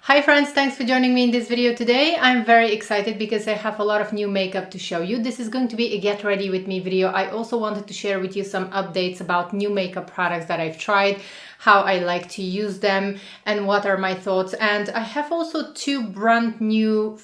Hi friends, thanks for joining me in this video today. I'm very excited because I have a lot of new makeup to show you. This is going to be a get ready with me video. I also wanted to share with you some updates about new makeup products that I've tried, how I like to use them, and what are my thoughts. And I have also two brand new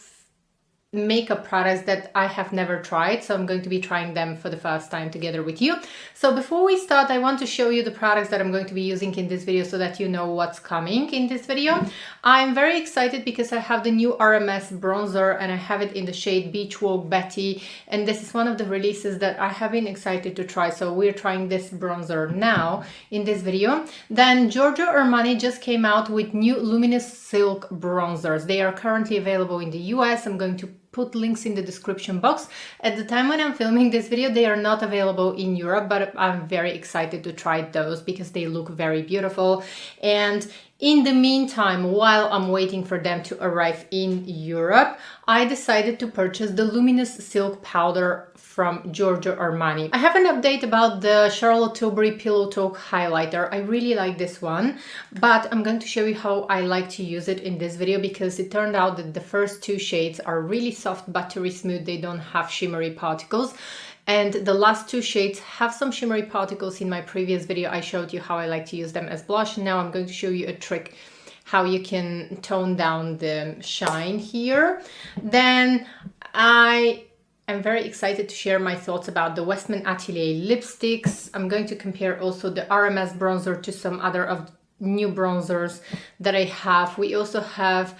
makeup products that I have never tried, so I'm going to be trying them for the first time together with you. So before we start, I want to show you the products that I'm going to be using in this video so that you know what's coming in this video. I'm very excited because I have the new RMS bronzer and I have it in the shade Beachwalk Betty, and this is one of the releases that I have been excited to try, so we're trying this bronzer now in this video. Then Giorgio Armani just came out with new luminous silk bronzers. They are currently available in the US. I'm going to put links in the description box. At the time when I'm filming this video, they are not available in Europe, but I'm very excited to try those because they look very beautiful. And in the meantime, while I'm waiting for them to arrive in Europe, I decided to purchase the luminous silk powder from Giorgio Armani. I have an update about the Charlotte Tilbury Pillow Talk highlighter. I really like this one, but I'm going to show you how I like to use it in this video because it turned out that the first two shades are really soft, buttery smooth. They don't have shimmery particles. And the last two shades have some shimmery particles. In my previous video, I showed you how I like to use them as blush. And now I'm going to show you a trick how you can tone down the shine here. Then I'm very excited to share my thoughts about the Westman Atelier lipsticks. I'm going to compare also the RMS bronzer to some other of new bronzers that I have. We also have,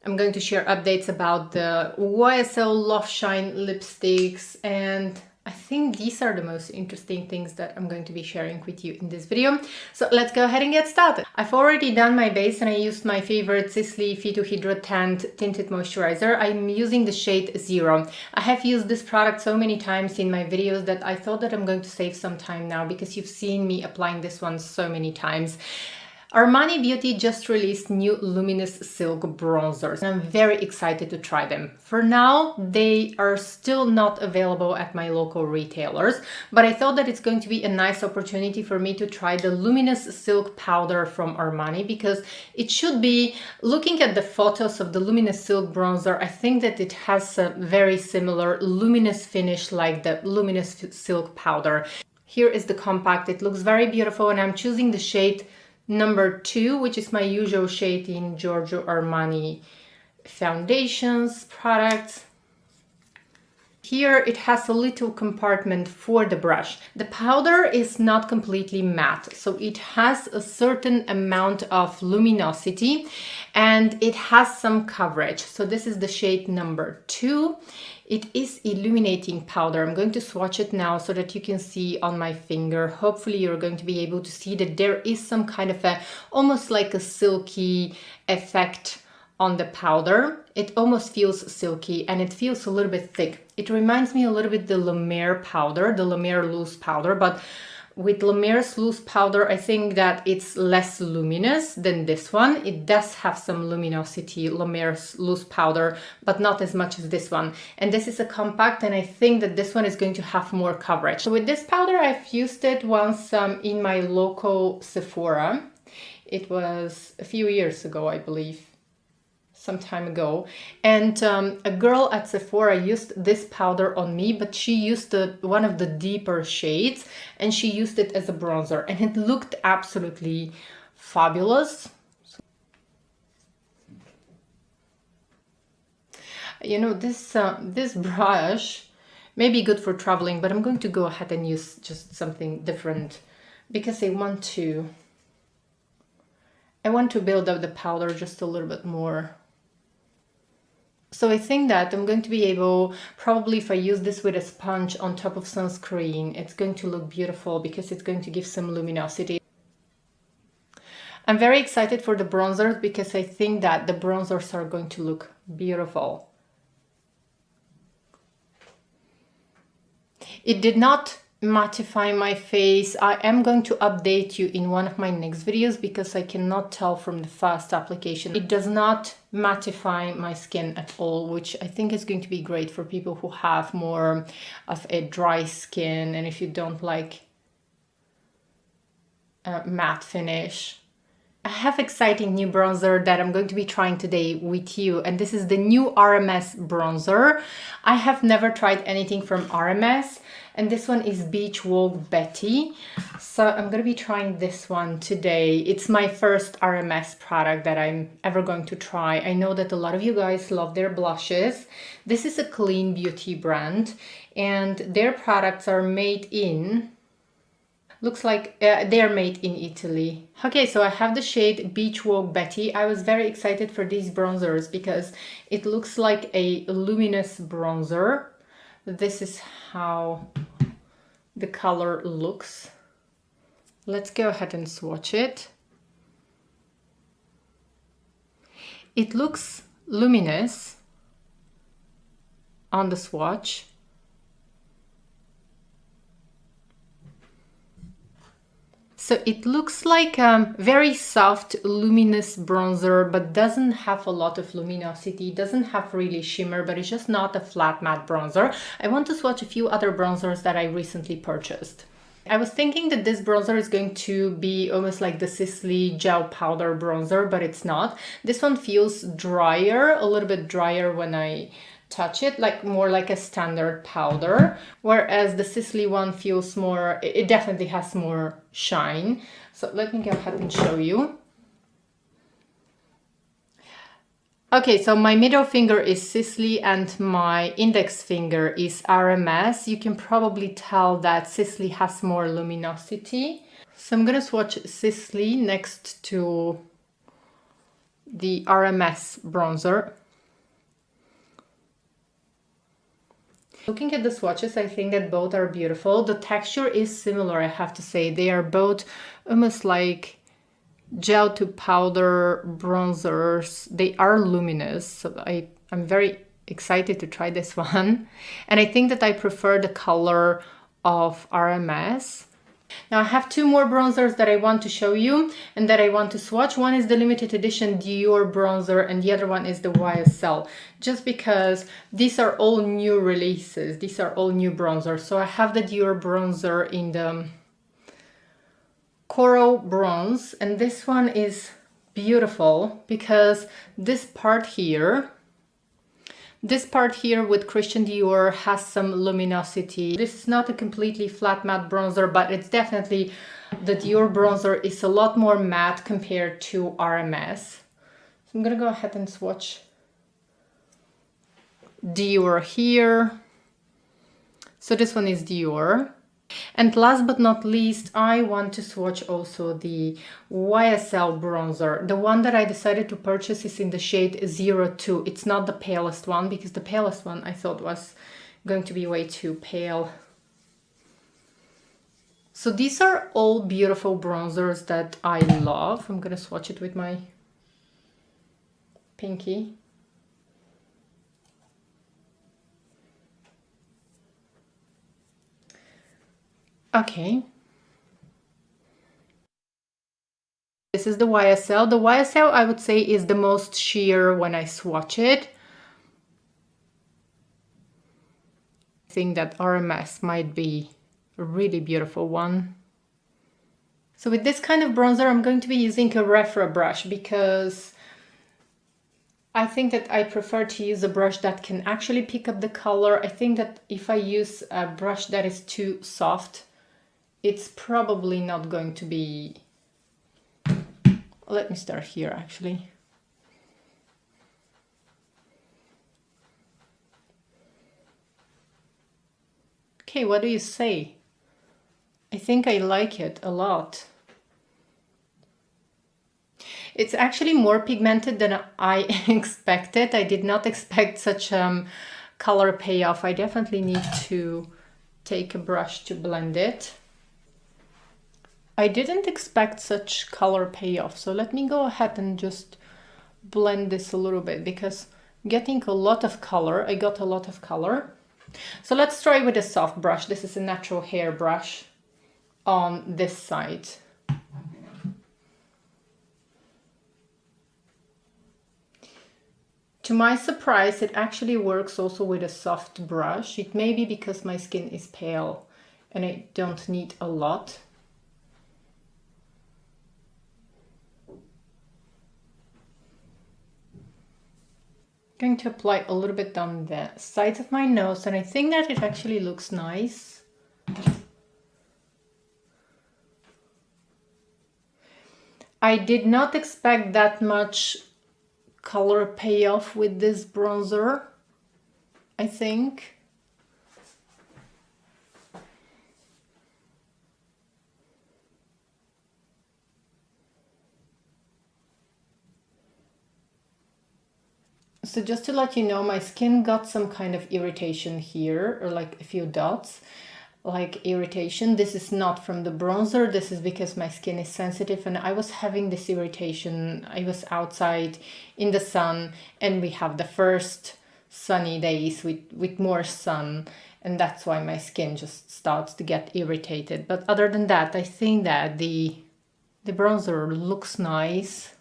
I'm going to share updates about the YSL Loveshine lipsticks, and I think these are the most interesting things that I'm going to be sharing with you in this video. So let's go ahead and get started. I've already done my base and I used my favorite Sisley Hydra Tinted Moisturizer. I'm using the shade 0. I have used this product so many times in my videos that I thought that I'm going to save some time now because you've seen me applying this one so many times. Armani Beauty just released new luminous silk bronzers and I'm very excited to try them. For now, they are still not available at my local retailers, but I thought that it's going to be a nice opportunity for me to try the luminous silk powder from Armani because it should be, looking at the photos of the luminous silk bronzer, I think that it has a very similar luminous finish like the luminous silk powder. Here is the compact. It looks very beautiful and I'm choosing the shade number 2, which is my usual shade in Giorgio Armani foundations products. Here it has a little compartment for the brush. The powder is not completely matte, so it has a certain amount of luminosity and it has some coverage. So this is the shade number 2. It is illuminating powder. I'm going to swatch it now so that you can see on my finger. Hopefully you're going to be able to see that there is some kind of a, almost like a silky effect on the powder. It almost feels silky and it feels a little bit thick. It reminds me a little bit the La Mer powder, the La Mer loose powder, but with La Mer's loose powder, I think that it's less luminous than this one. It does have some luminosity, La Mer's loose powder, but not as much as this one. And this is a compact, and I think that this one is going to have more coverage. So with this powder, I've used it once in my local Sephora. It was a few years ago, I believe. Some time ago, and a girl at Sephora used this powder on me, but she used one of the deeper shades and she used it as a bronzer and it looked absolutely fabulous. You know, this brush may be good for traveling, but I'm going to go ahead and use just something different because I want to build up the powder just a little bit more. So I think that I'm going to be able, probably if I use this with a sponge on top of sunscreen, it's going to look beautiful because it's going to give some luminosity. I'm very excited for the bronzers because I think that the bronzers are going to look beautiful. It did not mattify my face. I am going to update you in one of my next videos because I cannot tell from the first application. It does not mattify my skin at all, which I think is going to be great for people who have more of a dry skin and if you don't like a matte finish. I have exciting new bronzer that I'm going to be trying today with you, and this is the new RMS bronzer. I have never tried anything from RMS, and this one is Beachwalk Betty. So I'm going to be trying this one today. It's my first RMS product that I'm ever going to try. I know that a lot of you guys love their blushes. This is a clean beauty brand, and their products are made in... Looks like they're made in Italy. Okay, so I have the shade Beachwalk Betty. I was very excited for these bronzers because it looks like a luminous bronzer. This is how the color looks. Let's go ahead and swatch it. It looks luminous on the swatch. So it looks like a very soft, luminous bronzer, but doesn't have a lot of luminosity, doesn't have really shimmer, but it's just not a flat matte bronzer. I want to swatch a few other bronzers that I recently purchased. I was thinking that this bronzer is going to be almost like the Sisley Gel powder bronzer, but it's not. This one feels drier, a little bit drier when I touch it, like more like a standard powder, whereas the Sisley one feels more, it definitely has more shine. So let me go ahead and show you. Okay, so my middle finger is Sisley and my index finger is RMS. You can probably tell that Sisley has more luminosity. So I'm gonna swatch Sisley next to the RMS bronzer. Looking at the swatches, I think that both are beautiful. The texture is similar, I have to say. They are both almost like gel to powder bronzers. They are luminous, so I'm very excited to try this one. And I think that I prefer the color of RMS. Now I have two more bronzers that I want to show you and that I want to swatch. One is the limited edition Dior bronzer and the other one is the YSL, just because these are all new releases. These are all new bronzers. So I have the Dior bronzer in the coral bronze, and this one is beautiful because this part here with Christian Dior has some luminosity. This is not a completely flat matte bronzer, but it's definitely, the Dior bronzer is a lot more matte compared to RMS. So I'm gonna go ahead and swatch Dior here. So this one is Dior. And last but not least, I want to swatch also the YSL bronzer. The one that I decided to purchase is in the shade 02. It's not the palest one, because the palest one I thought was going to be way too pale. So these are all beautiful bronzers that I love. I'm gonna swatch it with my pinky. Okay. This is the YSL. The YSL, I would say, is the most sheer when I swatch it. I think that RMS might be a really beautiful one. So with this kind of bronzer, I'm going to be using a Refra brush because I think that I prefer to use a brush that can actually pick up the color. I think that if I use a brush that is too soft, it's probably not going to be... Let me start here, actually. Okay, what do you say? I think I like it a lot. It's actually more pigmented than I expected. I did not expect such color payoff. I definitely need to take a brush to blend it. I didn't expect such color payoff, so let me go ahead and just blend this a little bit, because getting a lot of color, I got a lot of color. So let's try with a soft brush. This is a natural hair brush on this side. To my surprise, it actually works also with a soft brush. It may be because my skin is pale and I don't need a lot. Going to apply a little bit down the sides of my nose, and I think that it actually looks nice. I did not expect that much color payoff with this bronzer, I think. So just to let you know, my skin got some kind of irritation here, or like a few dots, like irritation. This is not from the bronzer. This is because my skin is sensitive and I was having this irritation. I was outside in the sun and we have the first sunny days with more sun, and that's why my skin just starts to get irritated. But other than that, I think that the bronzer looks nice.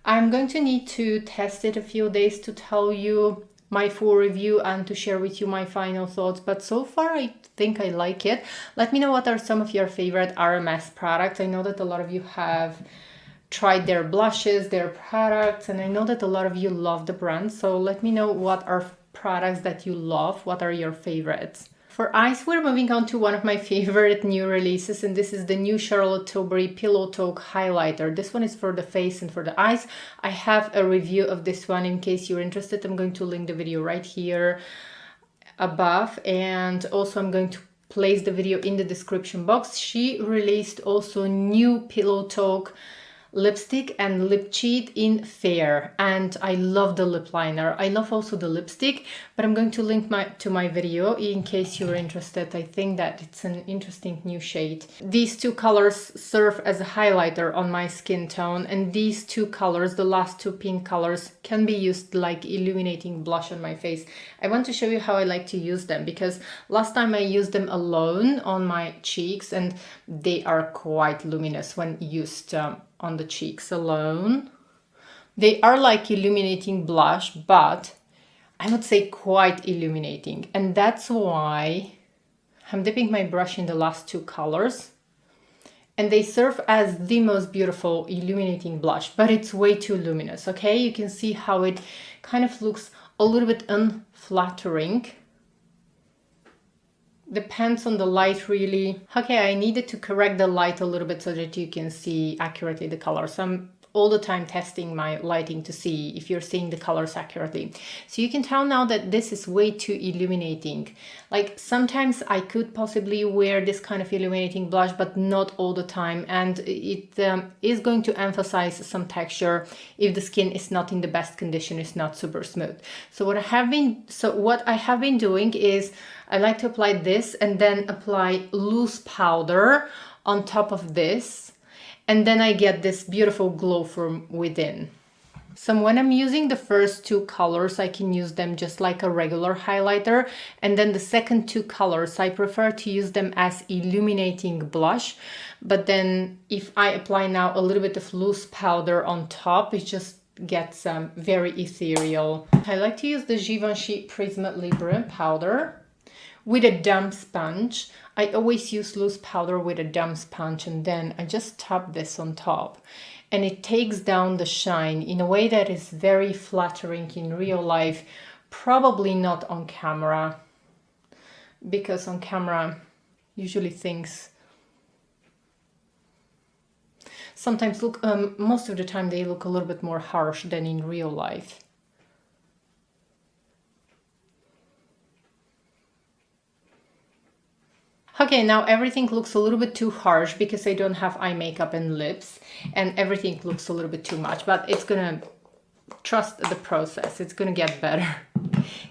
I'm going to need to test it a few days to tell you my full review and to share with you my final thoughts, but so far I think I like it. Let me know what are some of your favorite RMS products. I know that a lot of you have tried their blushes, their products, and I know that a lot of you love the brand, so let me know what are products that you love, what are your favorites. For eyes, we're moving on to one of my favorite new releases, and this is the new Charlotte Tilbury Pillow Talk Highlighter. This one is for the face and for the eyes. I have a review of this one in case you're interested. I'm going to link the video right here above, and also I'm going to place the video in the description box. She released also new Pillow Talk lipstick and lip cheat in fair, and I love the lip liner. I love also the lipstick, but I'm going to link to my video in case you're interested. I think that it's an interesting new shade. These two colors serve as a highlighter on my skin tone, and these two colors, the last two pink colors, can be used like illuminating blush on my face. I want to show you how I like to use them, because last time I used them alone on my cheeks and they are quite luminous when used on the cheeks alone. They are like illuminating blush, but I would say quite illuminating, and that's why I'm dipping my brush in the last two colors, and they serve as the most beautiful illuminating blush, but it's way too luminous. Okay, you can see how it kind of looks a little bit unflattering. Depends on the light, really. Okay, I needed to correct the light a little bit so that you can see accurately the colors. I'm all the time testing my lighting to see if you're seeing the colors accurately. So you can tell now that this is way too illuminating. Like sometimes I could possibly wear this kind of illuminating blush, but not all the time. And it is going to emphasize some texture if the skin is not in the best condition, it's not super smooth. So what I have been doing is I like to apply this and then apply loose powder on top of this, and then I get this beautiful glow from within. So when I'm using the first two colors, I can use them just like a regular highlighter, and then the second two colors, I prefer to use them as illuminating blush. But then if I apply now a little bit of loose powder on top, it just gets very ethereal. I like to use the Givenchy Prisme Libre powder with a damp sponge. I always use loose powder with a damp sponge, and then I just tap this on top, and it takes down the shine in a way that is very flattering in real life. Probably not on camera, because on camera usually things sometimes look, most of the time they look a little bit more harsh than in real life. Okay, now everything looks a little bit too harsh because I don't have eye makeup and lips, and everything looks a little bit too much, but it's gonna, trust the process, it's gonna get better.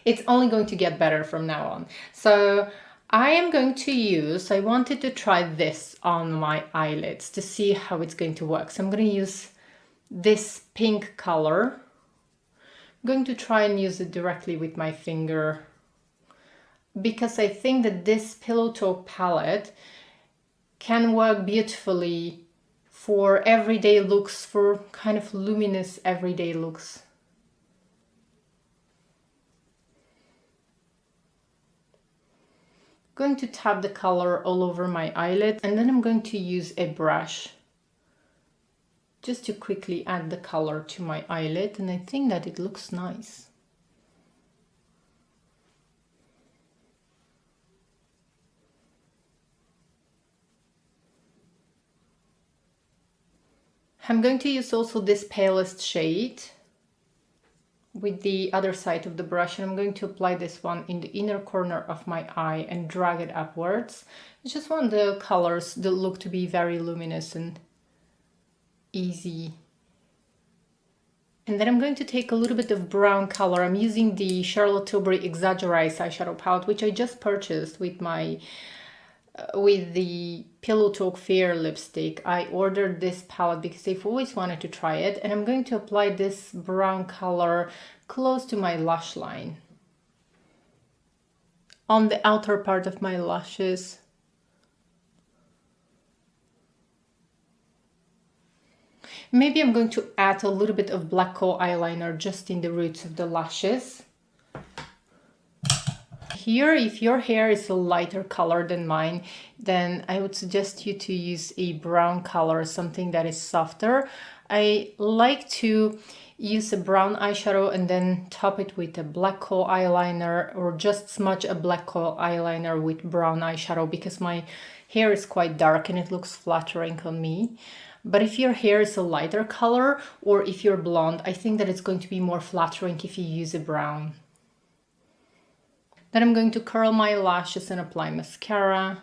It's only going to get better from now on. So I am going to use, I wanted to try this on my eyelids to see how it's going to work. So I'm going to use this pink color. I'm going to try and use it directly with my finger, because I think that this Pillow Talk palette can work beautifully for everyday looks, for kind of luminous everyday looks. I'm going to tap the color all over my eyelid, and then I'm going to use a brush just to quickly add the color to my eyelid, and I think that it looks nice. I'm going to use also this palest shade with the other side of the brush, and I'm going to apply this one in the inner corner of my eye and drag it upwards. I just want the colors, the look to be very luminous and easy. And then I'm going to take a little bit of brown color. I'm using the Charlotte Tilbury Exaggerize eyeshadow palette, which I just purchased with my with the Pillow Talk Fair lipstick. I ordered this palette because I've always wanted to try it, and I'm going to apply this brown color close to my lash line, on the outer part of my lashes. Maybe I'm going to add a little bit of black kohl eyeliner just in the roots of the lashes. Here, if your hair is a lighter color than mine, then I would suggest you to use a brown color, something that is softer. I like to use a brown eyeshadow and then top it with a black kohl eyeliner, or just smudge a black kohl eyeliner with brown eyeshadow, because my hair is quite dark and it looks flattering on me. But if your hair is a lighter color, or if you're blonde, I think that it's going to be more flattering if you use a brown. Then I'm going to curl my lashes and apply mascara.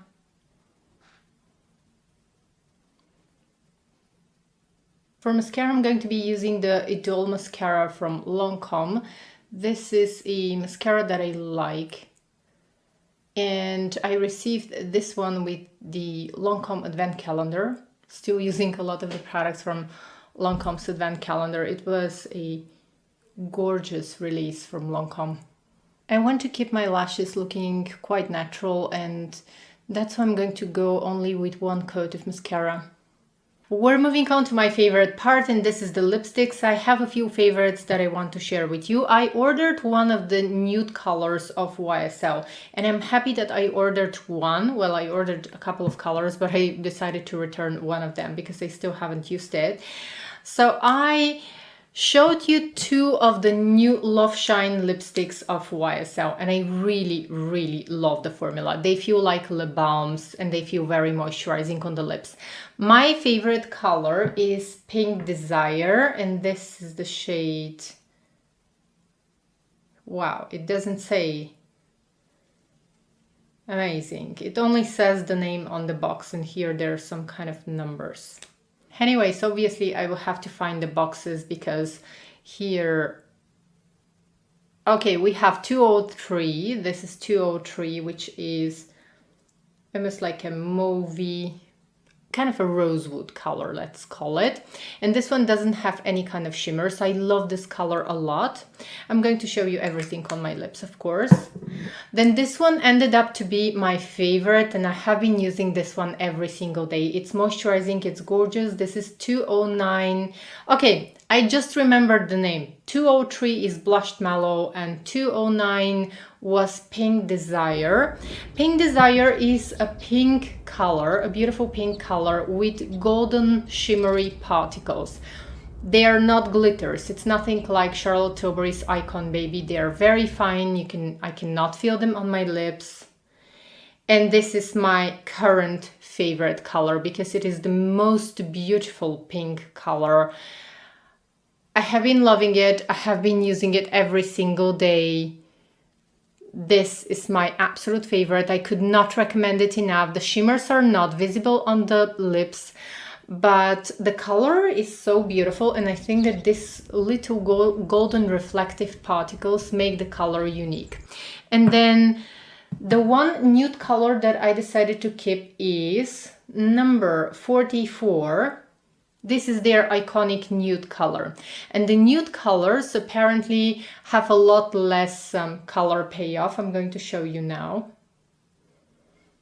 For mascara, I'm going to be using the Idol mascara from Lancome. This is a mascara that I like, and I received this one with the Lancome Advent Calendar. Still using a lot of the products from Lancome's Advent Calendar. It was a gorgeous release from Lancome. I want to keep my lashes looking quite natural, and that's why I'm going to go only with one coat of mascara. We're moving on to my favorite part, and this is the lipsticks. I have a few favorites that I want to share with you. I ordered one of the nude colors of YSL, and I'm happy that I ordered one. Well, I ordered a couple of colors, but I decided to return one of them because I still haven't used it. So I showed you two of the new Loveshine lipsticks of YSL, and I really, really love the formula. They feel like lip balms and they feel very moisturizing on the lips. My favorite color is Pink Desire, and this is the shade. Wow, it doesn't say. Amazing. It only says the name on the box, and here there's some kind of numbers. Anyways, obviously I will have to find the boxes because here, okay, we have 203. This is 203, which is almost like a mauvey, kind of a rosewood color, let's call it. And this one doesn't have any kind of shimmer, so I love this color a lot. I'm going to show you everything on my lips, of course. Then this one ended up to be my favorite, and I have been using this one every single day. It's moisturizing, it's gorgeous. This is 209. Okay, I just remembered the name. 203 is Blushed Mallow, and 209 was Pink Desire. Pink Desire is a pink color, a beautiful pink color with golden shimmery particles. They are not glitters. It's nothing like Charlotte Tilbury's Icon Baby. They are very fine. I cannot feel them on my lips. And this is my current favorite color because it is the most beautiful pink color. I have been loving it. I have been using it every single day. This is my absolute favorite. I could not recommend it enough. The shimmers are not visible on the lips, but the color is so beautiful, and I think that this little golden reflective particles make the color unique. And then the one nude color that I decided to keep is number 44. This is their iconic nude color. And the nude colors apparently have a lot less color payoff. I'm going to show you now.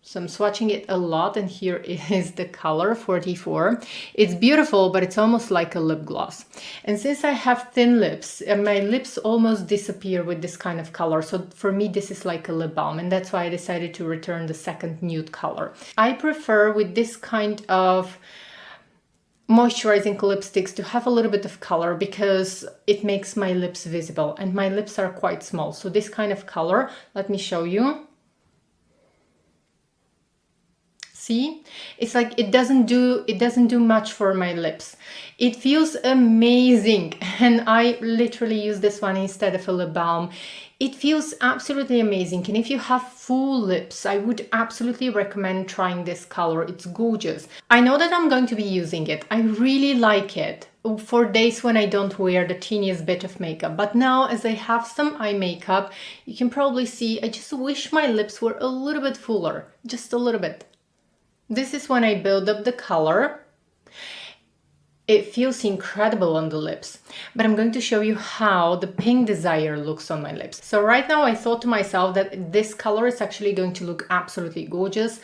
So I'm swatching it a lot, and here is the color 44. It's beautiful, but it's almost like a lip gloss. And since I have thin lips, my lips almost disappear with this kind of color. So for me, this is like a lip balm, and that's why I decided to return the second nude color. I prefer with this kind of moisturizing lipsticks to have a little bit of color because it makes my lips visible, and my lips are quite small. So this kind of color, let me show you. See, it's like it doesn't do much for my lips. It feels amazing, and I literally use this one instead of a lip balm. It feels absolutely amazing, and if you have full lips, I would absolutely recommend trying this color. It's gorgeous. I know that I'm going to be using it. I really like it for days when I don't wear the teeniest bit of makeup. But now, as I have some eye makeup, you can probably see I just wish my lips were a little bit fuller, just a little bit. This is when I build up the color. It feels incredible on the lips, but I'm going to show you how the Pink Desire looks on my lips. So right now I thought to myself that this color is actually going to look absolutely gorgeous.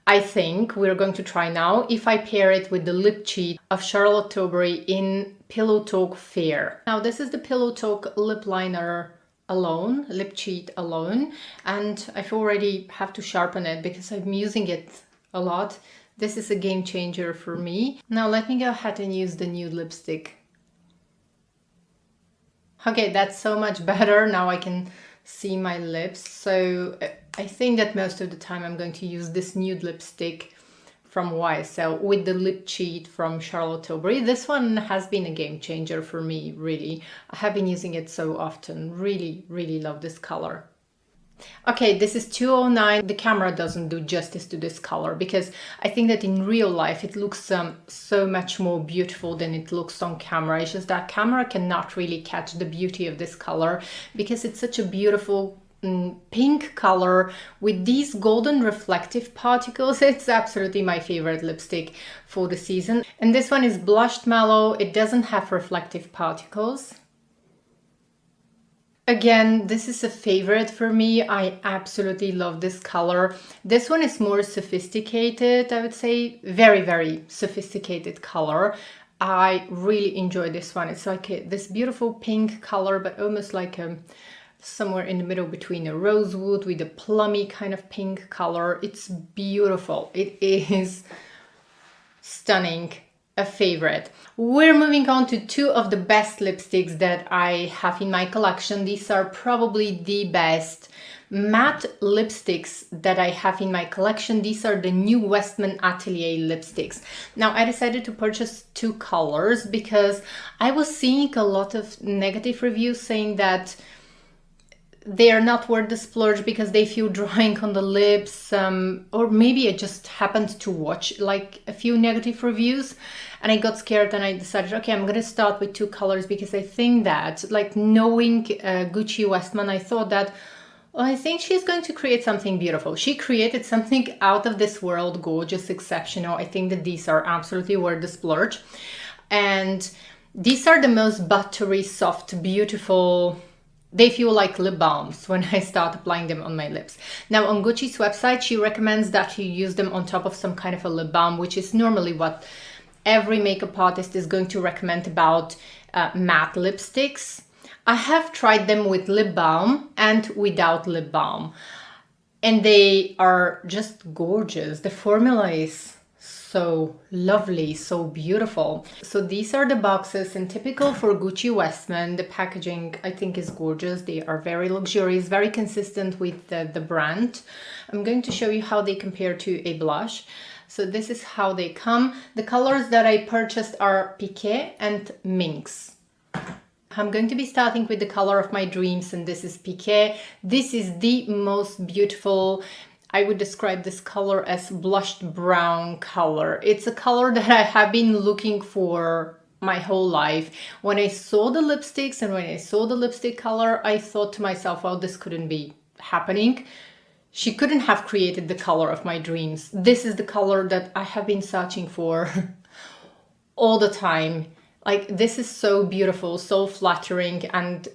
I think we're going to try now if I pair it with the lip cheat of Charlotte Tilbury in Pillow Talk Fair. Now this is the Pillow Talk lip liner alone, lip cheat alone, and I've already have to sharpen it because I'm using it a lot. This is a game changer for me. Now let me go ahead and use the nude lipstick. Okay, that's so much better. Now I can see my lips. So I think that most of the time I'm going to use this nude lipstick from YSL with the lip cheat from Charlotte Tilbury. This one has been a game changer for me, really. I have been using it so often. Really, really love this color. Okay, this is 209. The camera doesn't do justice to this color because I think that in real life it looks so much more beautiful than it looks on camera. It's just that camera cannot really catch the beauty of this color because it's such a beautiful pink color with these golden reflective particles. It's absolutely my favorite lipstick for the season. And this one is Blushed Mallow. It doesn't have reflective particles. Again, this is a favorite for me. I absolutely love this color. This one is more sophisticated, I would say. Very, very sophisticated color. I really enjoy this one. It's like this beautiful pink color, but almost like somewhere in the middle between a rosewood with a plummy kind of pink color. It's beautiful. It is stunning. A favorite. We're moving on to two of the best lipsticks that I have in my collection. These are probably the best matte lipsticks that I have in my collection. These are the new Westman Atelier lipsticks. Now I decided to purchase two colors because I was seeing a lot of negative reviews saying that they are not worth the splurge because they feel drying on the lips, or maybe I just happened to watch like a few negative reviews and I got scared and I decided, okay, I'm gonna start with two colors because I think that, like, knowing Gucci Westman, I thought that, well, I think she's going to create something beautiful. She created something out of this world, gorgeous, exceptional. I think that these are absolutely worth the splurge. And these are the most buttery, soft, beautiful. They feel like lip balms when I start applying them on my lips. Now on Gucci's website, she recommends that you use them on top of some kind of a lip balm, which is normally what every makeup artist is going to recommend about matte lipsticks. I have tried them with lip balm and without lip balm, and they are just gorgeous. The formula is so lovely, so beautiful. So these are the boxes, and typical for Gucci Westman, the packaging I think is gorgeous. They are very luxurious, very consistent with the brand. I'm going to show you how they compare to a blush. So this is how they come. The colors that I purchased are Pique and Minx. I'm going to be starting with the color of my dreams, and this is Pique. This is the most beautiful, I would describe this color as blushed brown color. It's a color that I have been looking for my whole life. When I saw the lipsticks and when I saw the lipstick color, I thought to myself, well, this couldn't be happening. She couldn't have created the color of my dreams. This is the color that I have been searching for all the time. Like, this is so beautiful, so flattering, and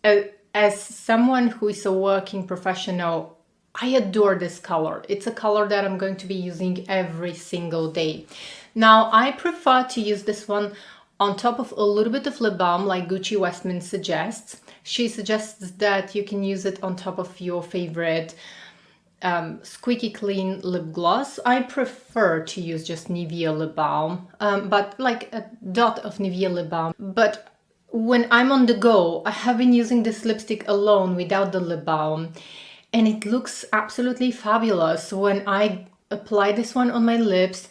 as someone who is a working professional, I adore this color. It's a color that I'm going to be using every single day. Now, I prefer to use this one on top of a little bit of lip balm like Gucci Westman suggests. She suggests that you can use it on top of your favorite squeaky clean lip gloss. I prefer to use just Nivea lip balm, but like a dot of Nivea lip balm. But when I'm on the go, I have been using this lipstick alone without the lip balm, and it looks absolutely fabulous. When I apply this one on my lips,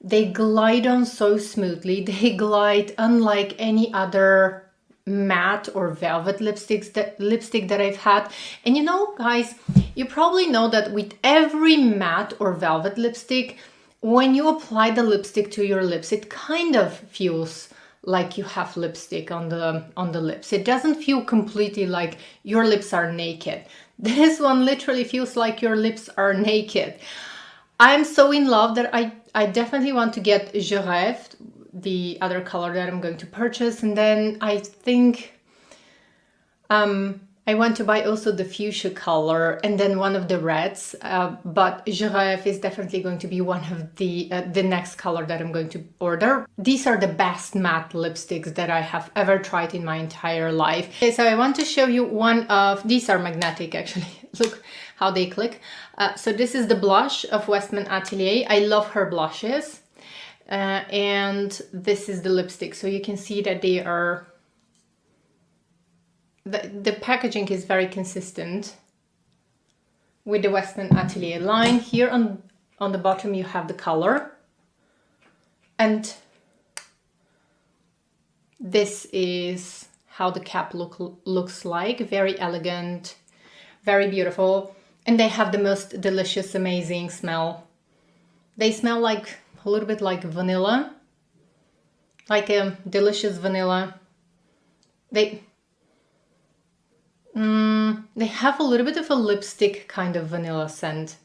they glide on so smoothly. They glide unlike any other matte or velvet lipstick that I've had. And you know, guys, you probably know that with every matte or velvet lipstick, when you apply the lipstick to your lips, it kind of feels like you have lipstick on the lips. It doesn't feel completely like your lips are naked. This one literally feels like your lips are naked. I'm so in love that I definitely want to get Je Rêve, the other color that I'm going to purchase. And then I think I want to buy also the fuchsia color and then one of the reds, but Je Rêve is definitely going to be one of the next color that I'm going to order. These are the best matte lipsticks that I have ever tried in my entire life. Okay, so I want to show you one of, these are magnetic actually, look how they click. So this is the blush of Westman Atelier. I love her blushes. And this is the lipstick. So you can see that they are, the packaging is very consistent with the Westman Atelier line. Here on the bottom you have the color. And this is how the cap looks like. Very elegant, very beautiful. And they have the most delicious, amazing smell. They smell like a little bit like vanilla, like a delicious vanilla. They have a little bit of a lipstick kind of vanilla scent,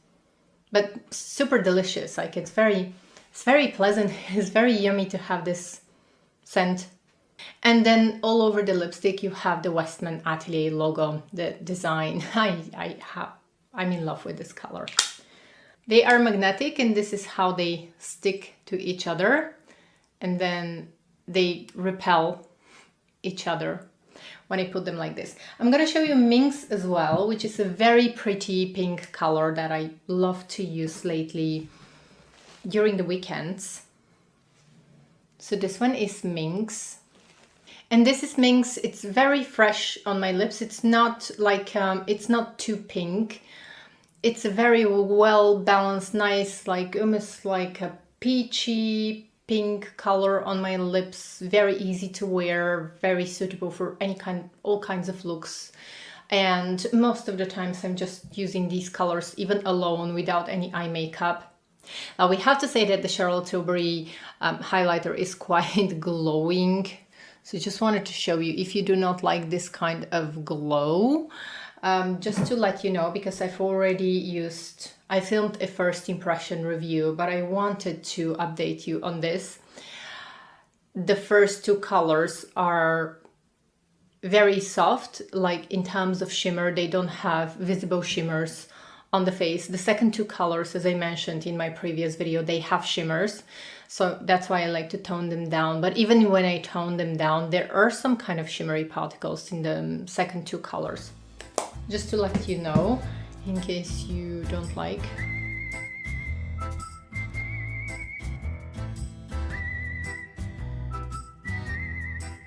but super delicious. Like it's very pleasant. It's very yummy to have this scent. And then all over the lipstick you have the Westman Atelier logo, the design. I'm in love with this color. They are magnetic, and this is how they stick to each other, and then they repel each other when I put them like this. I'm gonna show you Minx as well, which is a very pretty pink color that I love to use lately during the weekends. So this one is Minx. And this is Minx. It's very fresh on my lips. It's not like, it's not too pink. It's a very well balanced, nice, like almost like a peachy pink color on my lips. Very easy to wear, very suitable for all kinds of looks. And most of the times I'm just using these colors even alone without any eye makeup. We have to say that the Charlotte Tilbury highlighter is quite glowing. So just wanted to show you, if you do not like this kind of glow, just to let you know, because I've already I filmed a first impression review, but I wanted to update you on this. The first two colors are very soft, like in terms of shimmer, they don't have visible shimmers on the face. The second two colors, as I mentioned in my previous video, they have shimmers. So that's why I like to tone them down. But even when I tone them down, there are some kind of shimmery particles in the second two colors. Just to let you know, in case you don't like